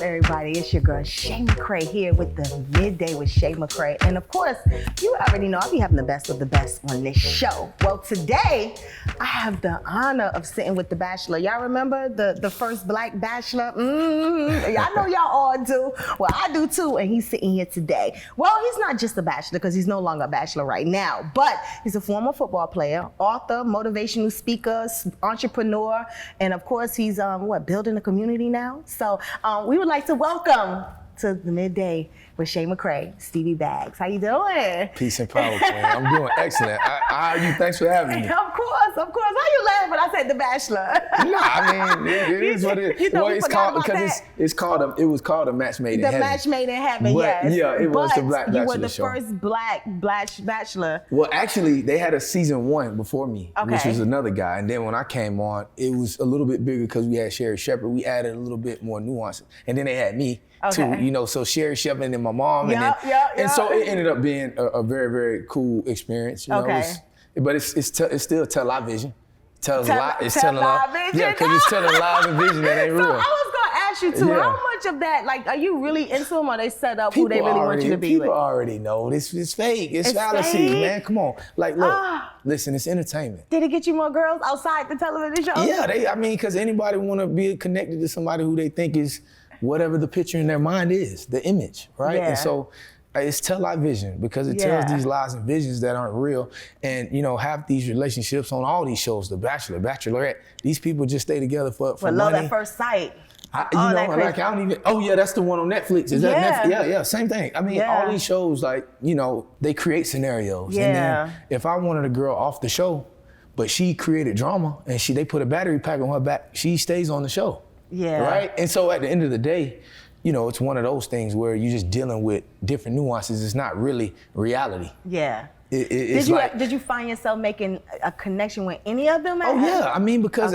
everybody? It's your girl Shay McCray here with the Midday with Shay McCray. And of course, you already know I'll be having the best of the best on this show. Well, today, I have the honor of sitting with the Bachelor. Y'all remember the first Black Bachelor? Y'all know y'all all do. Well, I do too, and he's sitting here today. Well, he's not just a Bachelor because he's no longer a Bachelor right now, but he's a former football player, author, motivational speaker, entrepreneur, and of course, he's building a community now. So we would like to welcome to the Midday with Shay McCray, Stevie Baggs. How you doing? Peace and power, man. I'm doing excellent. How are you? Thanks for having me. Of course. How you laughing when I said the Bachelor? No, I mean, it is what it is. You know, well, it's called because it was called a match made in heaven. The match made in heaven, but, yes. Yeah, it was the Black Bachelor you were the show. first Black Bachelor. Well, actually, they had a season 1 before me, which was another guy. And then when I came on, it was a little bit bigger because we had Sherry Shepherd. We added a little bit more nuances. And then they had me, too. You know, so Sherry Shepherd and then my mom. And so it ended up being a very, very cool experience. You know, but it's still television. It's telling live. Yeah, because it's telling live and vision that ain't real. So I was gonna ask you too. How much of that, like, are you really into them, or they set up who they really want you to be with? People already know. It's fake. It's fallacy, fake? Man. Come on. Like, look, listen. It's entertainment. Did it get you more girls outside the television show? Yeah, because anybody want to be connected to somebody who they think is whatever the picture in their mind is, the image, right? Yeah. And so it's television because it tells these lies and visions that aren't real. And, you know, have these relationships on all these shows, The Bachelor, Bachelorette, these people just stay together for money. Love at first sight. I don't even, that's the one on Netflix. Is that Netflix? Yeah, same thing. I mean, all these shows, like, you know, they create scenarios. Yeah. And then if I wanted a girl off the show, but she created drama and they put a battery pack on her back, she stays on the show. Yeah. Right? And so at the end of the day, you know, it's one of those things where you're just dealing with different nuances. It's not really reality. Yeah. Did you find yourself making a connection with any of them? Oh yeah, I mean, because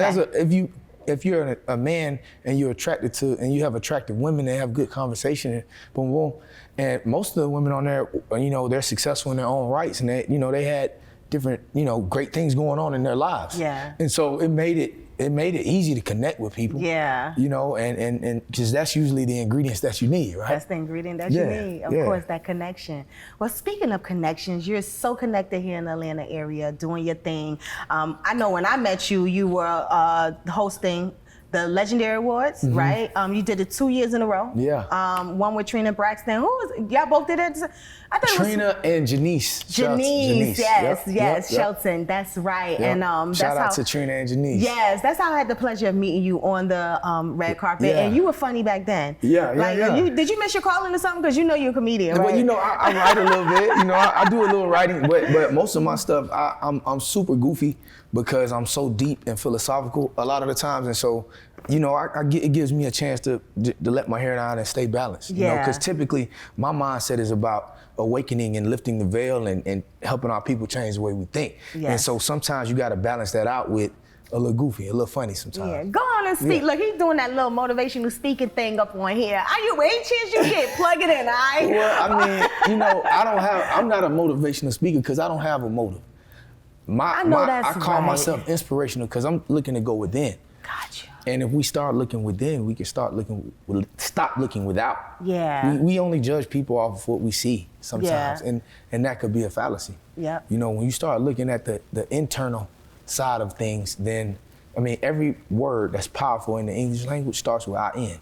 if you're a man and you're attracted to, and you have attractive women that have good conversation, and boom, boom, and most of the women on there, you know, they're successful in their own rights, and they had different, you know, great things going on in their lives. Yeah. And so it made it easy to connect with people. Yeah. You know, and because that's usually the ingredients that you need, right? That's the ingredient that you need. Of course, that connection. Well, speaking of connections, you're so connected here in the Atlanta area, doing your thing. I know when I met you, you were hosting the Legendary Awards, right? You did it 2 years in a row. Yeah. One with Trina Braxton. Who was y'all both did it? I thought Trina and Janice. Janice, yes, Shelton. That's right. Yep. And shout out to Trina and Janice. Yes, that's how I had the pleasure of meeting you on the red carpet, and you were funny back then. Yeah. Did you miss your calling or something? Because you know you're a comedian, right? Well, you know, I write a little bit. You know, I do a little writing, but most of my stuff, I'm super goofy because I'm so deep and philosophical a lot of the times, and so, you know, it gives me a chance to let my hair down and stay balanced. You know, because typically my mindset is about awakening and lifting the veil and helping our people change the way we think. Yes. And so sometimes you got to balance that out with a little goofy, a little funny sometimes. Yeah, go on and speak. Look, he's doing that little motivational speaking thing up on here. Are you any chance you get plug it in, all right? Well, I mean, you know, I'm not a motivational speaker because I don't have a motive. I call myself inspirational because I'm looking to go within. Gotcha. And if we start looking within, we can stop looking without. Yeah. We only judge people off of what we see sometimes, and that could be a fallacy. Yeah. You know, when you start looking at the internal side of things, then, I mean, every word that's powerful in the English language starts with I-N.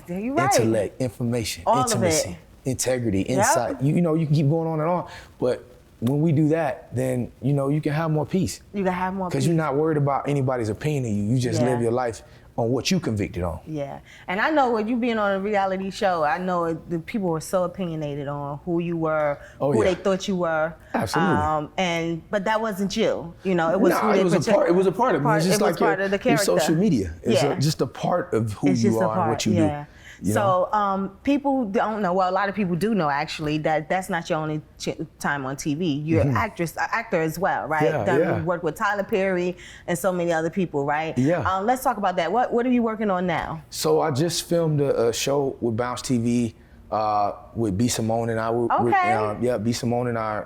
You're right. Intellect, information, all intimacy, integrity, insight. You know, you can keep going on and on, but when we do that, then, you know, you can have more peace. You can have more peace. Because you're not worried about anybody's opinion of you. You just live your life on what you convicted on. Yeah, and I know with you being on a reality show, I know the people were so opinionated on who you were, who they thought you were. Absolutely. But that wasn't you. You know, it was it was a part of me. It's just like part of the your character. social media. It's just a part of who you are and what you do. You so people don't know. Well, a lot of people do know actually that that's not your only time on TV. You're an actor as well, right? You worked with Tyler Perry and so many other people, right? Yeah. Let's talk about that. What are you working on now? So I just filmed a show with Bounce TV with B. Simone and I. B. Simone and I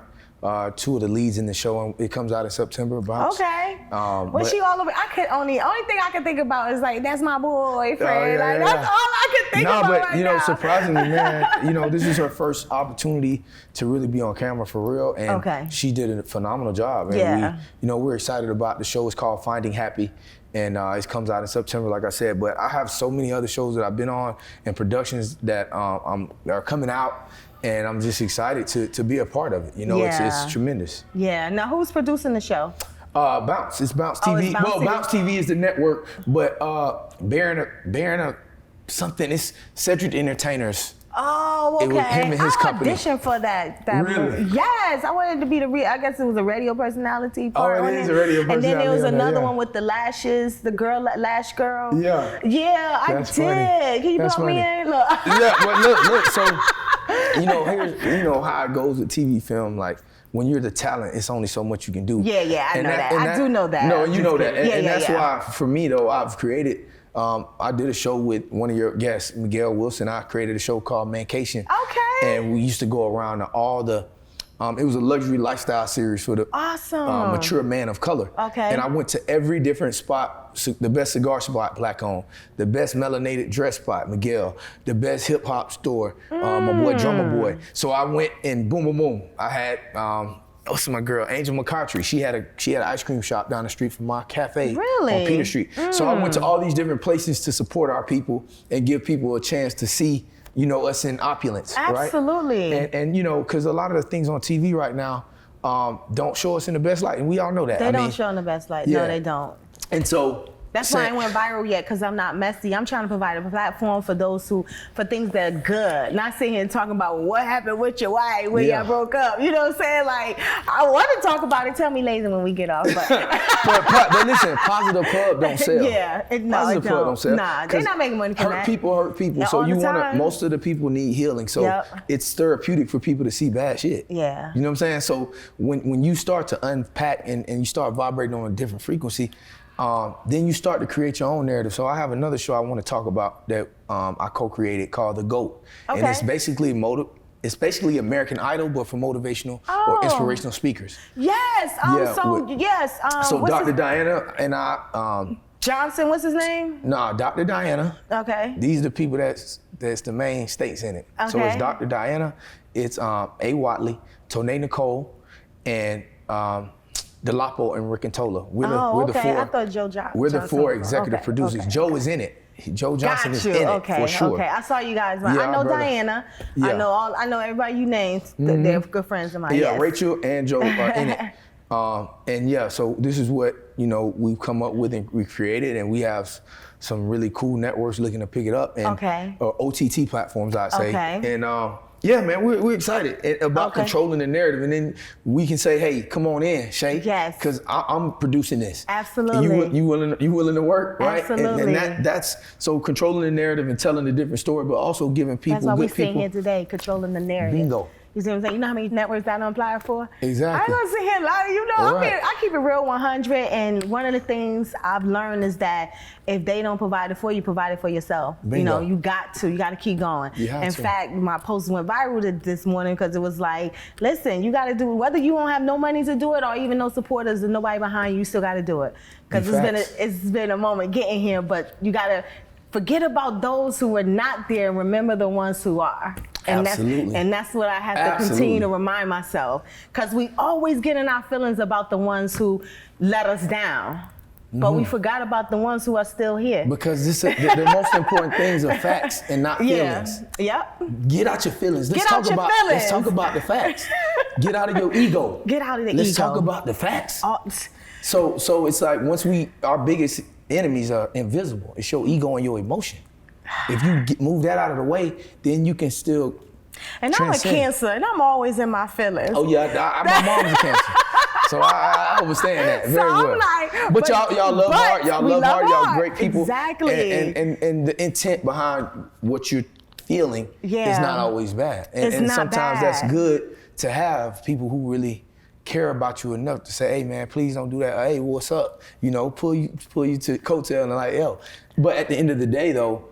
two of the leads in the show, and it comes out in September. Bounce. Okay. Was she all over? Only thing I can think about is like, that's my boyfriend. That's all I can think about but right now. surprisingly, man, this is her first opportunity to really be on camera for real, and she did a phenomenal job. And we're excited about the show. It's called Finding Happy. And it comes out in September, like I said. But I have so many other shows that I've been on and productions that are coming out, and I'm just excited to be a part of it. It's tremendous. Yeah. Now, who's producing the show? Bounce. It's Bounce TV. Bounce TV is the network, but Baron something. It's Cedric the Entertainer's. Oh, okay. It was him and his company. I auditioned for that. Really? Yes, I wanted to be I guess it was a radio personality part. Oh, it is a radio personality. And then there was another one with the lashes, the girl, Lash Girl. Yeah. Yeah, That's I did. Funny. Can you That's blow me funny. in? Look. Yeah, but look. So, here's how it goes with TV film. Like, when you're the talent, it's only so much you can do. Yeah, I know that. I do know that. No, you know that. And that's yeah. why, for me, though, I've created. I did a show with one of your guests, Miguel Wilson. I created a show called Mancation. Okay. And we used to go around to all the, it was a luxury lifestyle series for the mature man of color. Okay. And I went to every different spot, the best cigar spot, Black owned, the best melanated dress spot, Miguel, the best hip hop store, my boy Drummer Boy. So I went and boom, boom, boom. I had, what's my girl, Angel McCartry. She had an ice cream shop down the street from my cafe on Peter Street. So I went to all these different places to support our people and give people a chance to see, us in opulence, Absolutely. Right? And because a lot of the things on TV right now don't show us in the best light, and we all know that. They don't show in the best light. Yeah. No, they don't. And so that's why I ain't went viral yet, because I'm not messy. I'm trying to provide a platform for for things that are good. Not sitting here and talking about what happened with your wife when y'all broke up. You know what I'm saying? Like, I want to talk about it. Tell me later when we get off. But, but listen, Positive Club don't sell. Yeah, Positive Club don't sell. Nah, they're not making money from that. Hurt people. Yeah, so most of the people need healing. So it's therapeutic for people to see bad shit. Yeah. You know what I'm saying? So when you start to unpack and you start vibrating on a different frequency, then you start to create your own narrative. So I have another show I want to talk about that I co-created called The GOAT. Okay. And it's basically American Idol, but for motivational or inspirational speakers. Yes. So Dr. Diana and I. Johnson, what's his name? Nah, Dr. Diana. Okay. These are the people that's the main states in it. Okay. So it's Dr. Diana, it's A. Watley, Toné Nicole, and Delapo and Rick and Tola. We're the four. I thought Joe Johnson. We're the four executive producers. Okay. Joe is in it. Joe Johnson is in it for sure. Okay, I saw you guys. I know Diana. Yeah. I know everybody you named. Mm-hmm. They're good friends of mine. Yeah, yes. Rachel and Joe are in it. So this is what we've come up with and we created, and we have some really cool networks looking to pick it up, and or OTT platforms, I'd say. Okay. And yeah, man, we're excited about controlling the narrative, and then we can say, "Hey, come on in, Shay." Yes. Because I'm producing this. Absolutely. And you willing to work, right? Absolutely. And that's so controlling the narrative and telling a different story, but also giving people. That's why we're sitting here today, controlling the narrative. Bingo. You see what I'm saying? You know how many networks I don't apply for? Exactly. I ain't gonna sit here and lie. I keep it real 100, and one of the things I've learned is that if they don't provide it for you, provide it for yourself. Bingo. You got to keep going. In fact, my post went viral this morning because it was like, listen, you gotta do, whether you won't have no money to do it or even no supporters and nobody behind you, you still gotta do it. Because it's been a moment getting here, but you gotta forget about those who are not there and remember the ones who are. And that's what I have to continue to remind myself. Because we always get in our feelings about the ones who let us down. But we forgot about the ones who are still here. Because the most important things are facts and not feelings. Yep. Get out your feelings. Let's talk about the facts. Get out of your ego. Get out of the ego. Let's talk about the facts. So it's like our biggest enemies are invisible. It's your ego and your emotion. If you move that out of the way, then you can still And transcend. I'm a Cancer, and I'm always in my feelings. Oh yeah, my mom's a Cancer. So I understand that very well. But y'all love hard. Y'all love hard. Y'all great people. Exactly. And the intent behind what you're feeling is not always bad. And sometimes that's good to have people who really care about you enough to say, hey man, please don't do that. Hey, what's up? Pull you to coattail and like, yo. But at the end of the day though,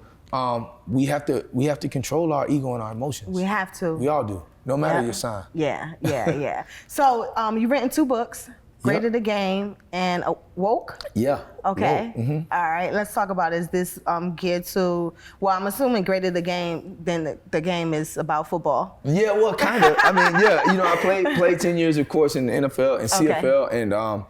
we have to control our ego and our emotions. We have to. We all do. no matter your sign. Yeah. So you've written 2 books, Greater the Game and Woke? Yeah. Okay. Woke. All right, let's talk about, is this geared to, well, I'm assuming Greater the Game, then the game is about football. Yeah, well, kind of. I mean, yeah, you know, I played 10 years, of course, in the NFL and CFL,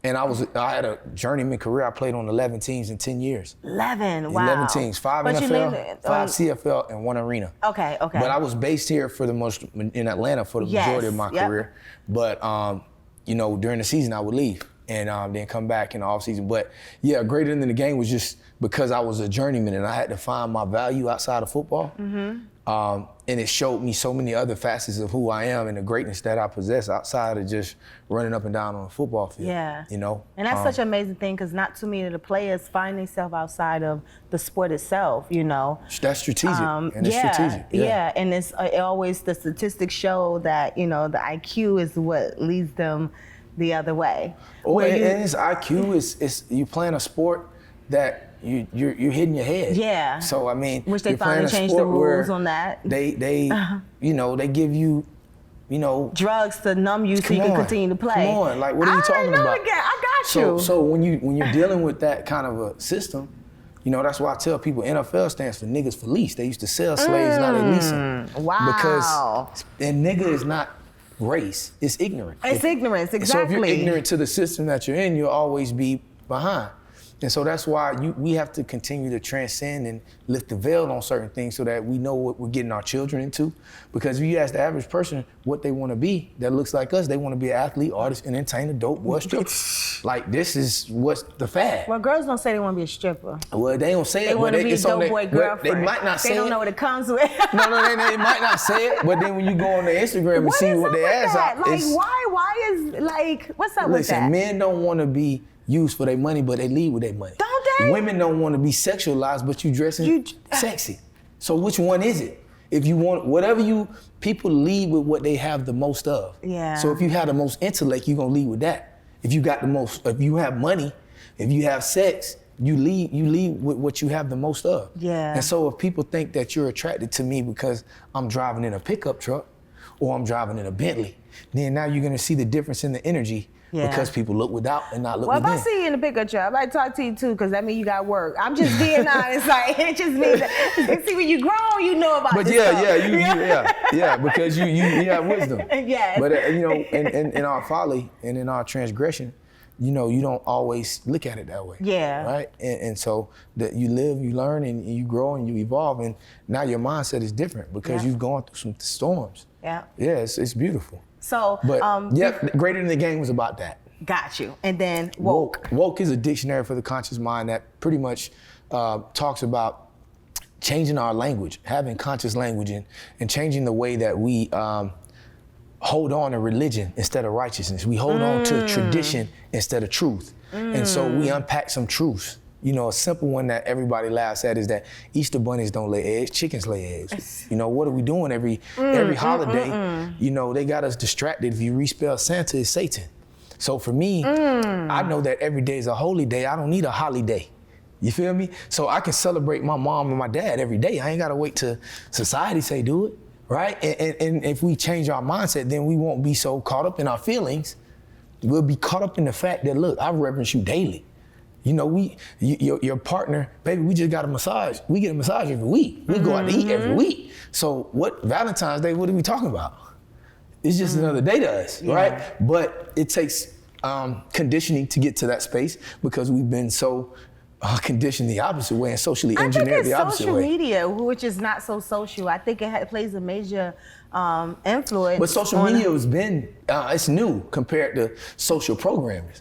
and I had a journeyman career. I played on 11 teams in 10 years. 11, wow. 11 teams, 5 But NFL, 5 CFL, and 1 arena. Okay. But I was based here in Atlanta for the majority of my career. But, you know, during the season, I would leave and then come back in the off season. But yeah, Greater Than the Game was just because I was a journeyman and I had to find my value outside of football. And it showed me so many other facets of who I am and the greatness that I possess outside of just running up and down on a football field. Yeah. You know? And that's such an amazing thing, because not too many of the players find themselves outside of the sport itself, you know? That's strategic. And it's strategic. Yeah. And it's always, the statistics show that, you know, the IQ is what leads them the other way. Oh, and it's IQ, is you playing a sport that you're hitting your head. Yeah. So I mean, which they finally changed the rules on that. They you know, they give you, you know, drugs to numb you so you can continue to play. Come on, like what are you talking about? I got you. So when you're dealing with that kind of a system, you know, that's why I tell people NFL stands for niggas for lease. They used to sell slaves, now they lease them. Wow. Because nigga is not race, it's ignorance. It's ignorance, exactly. So if you're ignorant to the system that you're in, you'll always be behind. And so that's why we have to continue to transcend and lift the veil on certain things so that we know what we're getting our children into. Because if you ask the average person what they want to be that looks like us, they want to be an athlete, artist, an entertainer, dope, boy, stripper. Like, this is what's the fad. Well, girls don't say they want to be a stripper. Well, they don't say they it, want but to be a dope boy girlfriend. They might not say it. They don't know what it comes with. No, they might not say it, but then when you go on their Instagram and see what they ask out, like, why is, like, what's up with that? Listen, men don't want to be used for their money, but they lead with their money. Don't they? Women don't want to be sexualized, but you dressing sexy. So which one is it? If you want, people lead with what they have the most of. Yeah. So if you have the most intellect, you're gonna lead with that. If you have money, if you have sex, you lead with what you have the most of. Yeah. And so if people think that you're attracted to me because I'm driving in a pickup truck or I'm driving in a Bentley, then now you're gonna see the difference in the energy. Yeah. Because people look without and not look within. Well, if I see you in the pickup truck, I might talk to you too, because that means you got work. I'm just being honest. Like, it just means that, see, when you grow, you know about this stuff. Because you have wisdom. Yes. But you know, in our folly and in our transgression, you know, you don't always look at it that way. Yeah. Right? And so that you live, you learn, and you grow and you evolve, and now your mindset is different because you've gone through some storms. Yeah. Yeah, it's beautiful. So, but Greater Than the Game was about that. Got you. And then woke. Woke is a dictionary for the conscious mind that pretty much talks about changing our language, having conscious language, and changing the way that we hold on to religion instead of righteousness. We hold on to tradition instead of truth. And so we unpack some truths. You know, a simple one that everybody laughs at is that Easter bunnies don't lay eggs, chickens lay eggs. You know, what are we doing every holiday? You know, they got us distracted. If you respell Santa, it's Satan. So for me, I know that every day is a holy day. I don't need a holiday. You feel me? So I can celebrate my mom and my dad every day. I ain't gotta wait till society say do it, right? And if we change our mindset, then we won't be so caught up in our feelings. We'll be caught up in the fact that, look, I reverence you daily. You know, your partner, baby, we just got a massage. We get a massage every week. We go out to eat every week. So what, Valentine's Day, what are we talking about? It's just another day to us, right? But it takes conditioning to get to that space because we've been so conditioned the opposite way and socially engineered the opposite way. I think it's social media, which is not so social. I think it plays a major influence. But social media has been, it's new compared to social programming.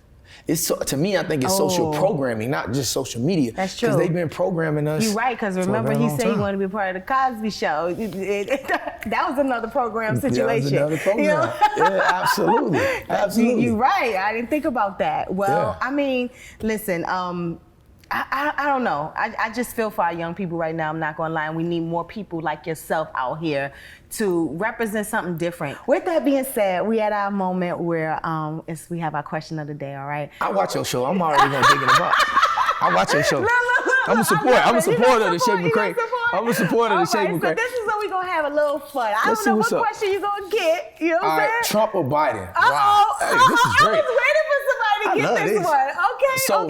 To me, I think it's social programming, not just social media. That's true. Because they've been programming us. You're right, because remember he said he wanted to be part of the Cosby Show. That was another program situation. That was another program. You know? Yeah, absolutely. Absolutely. You're right. I didn't think about that. Well, I mean, listen, I don't know. I just feel for our young people right now. I'm not gonna lie. We need more people like yourself out here to represent something different. With that being said, we at our moment where we have our question of the day. All right. I watch your show. I'm already gonna dig in the box. I watch your show. Look. I'm a supporter of the Shay McCray. I'm a supporter of the Shay McCray. So this is where we gonna have a little fun. I Let's don't know see what what's question you gonna get. You know what I'm saying? Trump or Biden? Uh-oh. Wow. Hey, this is great. I was waiting for somebody to get this one. Okay. So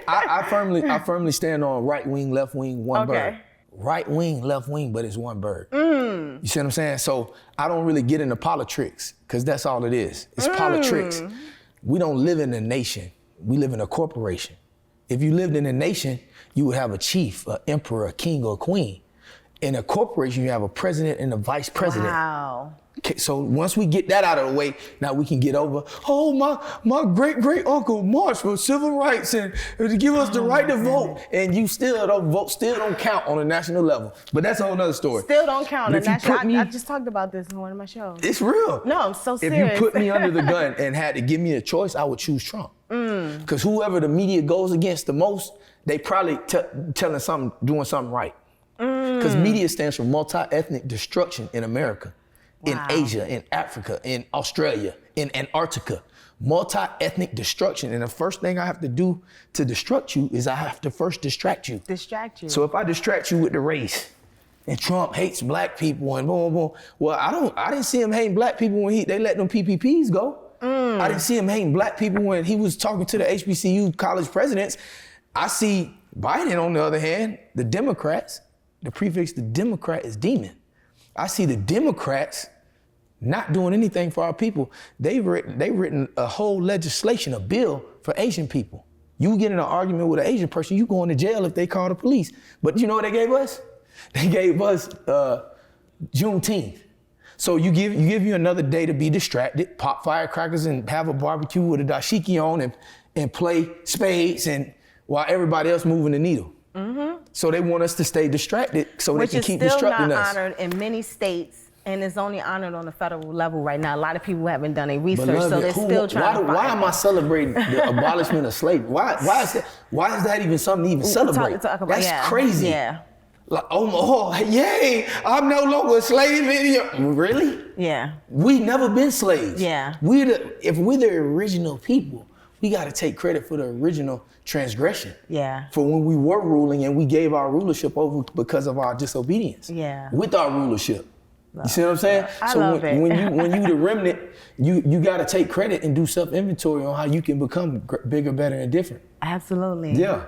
I firmly stand on right wing, left wing, one bird. Right wing, left wing, but it's one bird. You see what I'm saying? So I don't really get into politics, because that's all it is. It's politics. We don't live in a nation. We live in a corporation. If you lived in a nation, you would have a chief, an emperor, a king, or a queen. In a corporation, you have a president and a vice president. Wow. Okay, so once we get that out of the way, now we can get over, my great uncle marched for civil rights and to give us the right to vote, and you still don't vote, still don't count on a national level. But that's a whole nother story. Still don't count on national. I Me, just talked about this in one of my shows. It's real. No, I'm so serious. If you put me under the gun and had to give me a choice, I would choose Trump. Because whoever the media goes against the most, they probably doing something right. Because media stands for multi-ethnic destruction in America, in Asia, in Africa, in Australia, in Antarctica. Multi-ethnic destruction. And the first thing I have to do to destruct you is I have to first distract you. Distract you. So if I distract you with the race, and Trump hates black people and boom, boom, well, I didn't see him hating black people when they let them PPPs go. I didn't see him hating black people when he was talking to the HBCU college presidents. I see Biden, on the other hand, the Democrats, the prefix to Democrat is demon. I see the Democrats not doing anything for our people. They've written a whole legislation, a bill for Asian people. You get in an argument with an Asian person, you going to jail if they call the police. But you know what they gave us? They gave us Juneteenth. So you give you another day to be distracted, pop firecrackers and have a barbecue with a dashiki on and play spades, and while everybody else moving the needle. So they want us to stay distracted so they can keep destructing us. Which is still not honored in many states, and it's only honored on the federal level right now. A lot of people haven't done any research, so they're still trying to find Why am I celebrating the abolishment of slavery? Why is that even something to even celebrate? Talk about, That's crazy. Yeah. Like, yay, I'm no longer a slave anymore. Really? Yeah. We never been slaves. Yeah. If we're the original people, we got to take credit for the original transgression. Yeah. For when we were ruling and we gave our rulership over because of our disobedience. Yeah. With our rulership. You see what I'm saying? I love it. When you the remnant, you got to take credit and do self-inventory on how you can become bigger, better, and different. Absolutely. Yeah.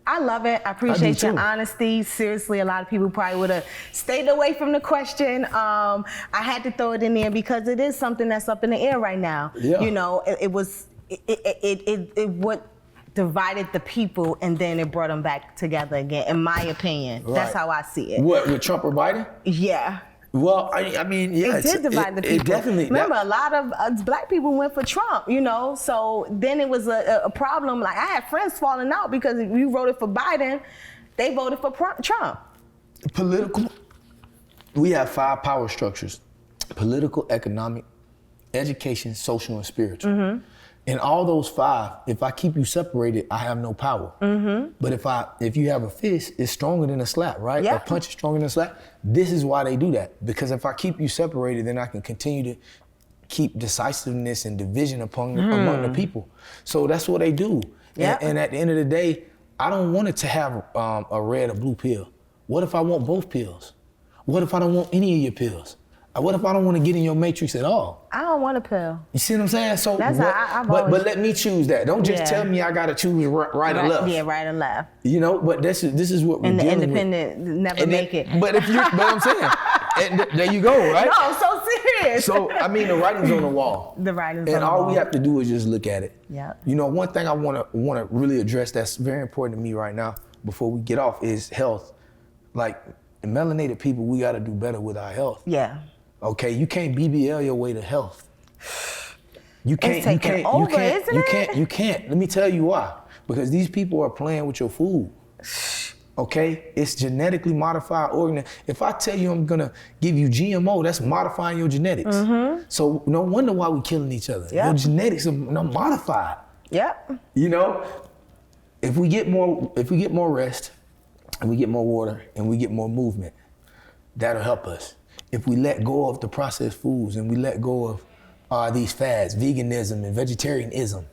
I love it. I appreciate your honesty. Seriously, a lot of people probably would have stayed away from the question. I had to throw it in there because it is something that's up in the air right now. Yeah. You know, it what divided the people, and then it brought them back together again, in my opinion. Right. That's how I see it. What, with Trump or Biden? Yeah. Well, I mean, yeah. It did divide the people. It definitely. Remember, a lot of black people went for Trump, you know, so then it was a problem. Like, I had friends falling out because if you voted for Biden, they voted for Trump. Political. We have 5 power structures: political, economic, education, social, and spiritual. In all those 5, if I keep you separated, I have no power. But if you have a fist, it's stronger than a slap, right? Yeah. A punch is stronger than a slap. This is why they do that. Because if I keep you separated, then I can continue to keep decisiveness and division among the people. So that's what they do. Yeah. And at the end of the day, I don't want it to have a red or blue pill. What if I want both pills? What if I don't want any of your pills? What if I don't want to get in your matrix at all? I don't want a pill. You see what I'm saying? So, that's but let me choose that. Don't just tell me I gotta choose right or left. Yeah, right or left. You know, but this is what we're dealing with. And the independent never make it. But I'm saying, and there you go, right? No, I'm so serious. So I mean, the writing's on the wall. The writing's on the wall. And all we have to do is just look at it. Yeah. You know, one thing I wanna really address that's very important to me right now before we get off is health. Like, melanated people, we gotta do better with our health. Yeah. Okay, you can't BBL your way to health. You can't. It's taking over, isn't it? You can't. Let me tell you why. Because these people are playing with your food. Okay, it's genetically modified organism. If I tell you I'm gonna give you GMO, that's modifying your genetics. So no wonder why we're killing each other. Your genetics are modified. Yep. You know, if we get more rest, and we get more water, and we get more movement, that'll help us. If we let go of the processed foods and we let go of these fads, veganism and vegetarianism,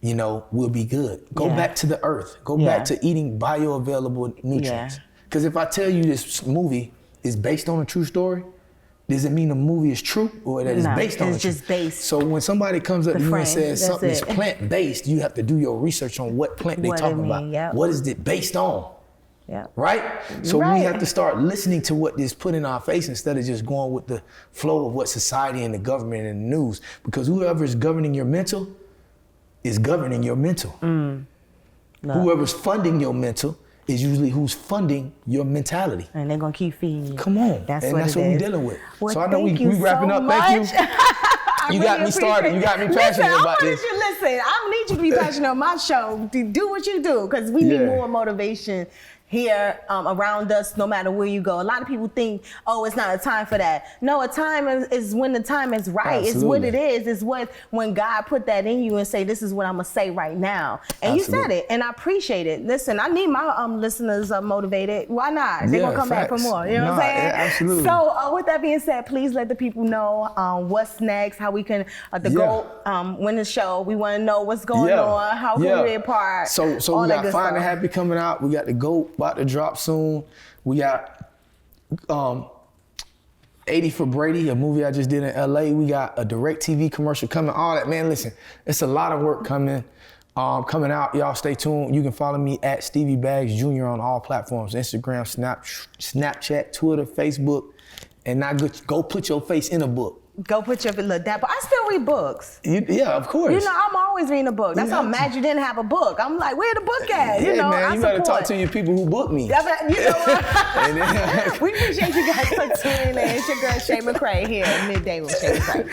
you know, we'll be good. Go back to the earth. Go back to eating bioavailable nutrients. Because if I tell you this movie is based on a true story, does it mean the movie is true or that it's based on it? It's just based. So when somebody comes up to you and says something is it. plant-based, you have to do your research on what plant they talking about. Yep. What is it based on? Yeah. Right? So we have to start listening to what is put in our face instead of just going with the flow of what society and the government and the news. Because whoever is governing your mental is governing your mental. Whoever's funding your mental is usually who's funding your mentality. And they're gonna keep feeding you. Come on. That's and what that's it what is. we're dealing with. Well, so I know we wrapping so up. much. Thank you. You got me started. You got me passionate about this. Listen, I need you to be passionate on my show. Do what you do, because we need more motivation here around us, no matter where you go. A lot of people think, oh, it's not a time for that. No, a time is when the time is right. It's what it is. It's when God put that in you and say, this is what I'm gonna say right now. And you said it, and I appreciate it. Listen, I need my listeners motivated. Why not? They're gonna come back for more. You know what I'm saying? Yeah, absolutely. So with that being said, please let the people know what's next, how we can, win the show. We wanna know what's going on, how can we be a part. So we got Fine and Happy coming out. We got the GOAT about to drop soon. We got 80 for Brady, a movie I just did in LA. We got a direct TV commercial coming. All that, man, listen, it's a lot of work coming out. Y'all stay tuned. You can follow me at Stevie Baggs Jr. on all platforms, Instagram, Snapchat, Twitter, Facebook, and now go put your face in a book. Go put your look that, but I still read books. Yeah, of course. You know, I'm always reading a book. That's how I'm mad you didn't have a book. I'm like, where the book at? Yeah, you know, man, you better talk to your people who book me. You know what? We appreciate you guys for tuning in. It's your girl Shay McCray here at Midday with Shay McCray.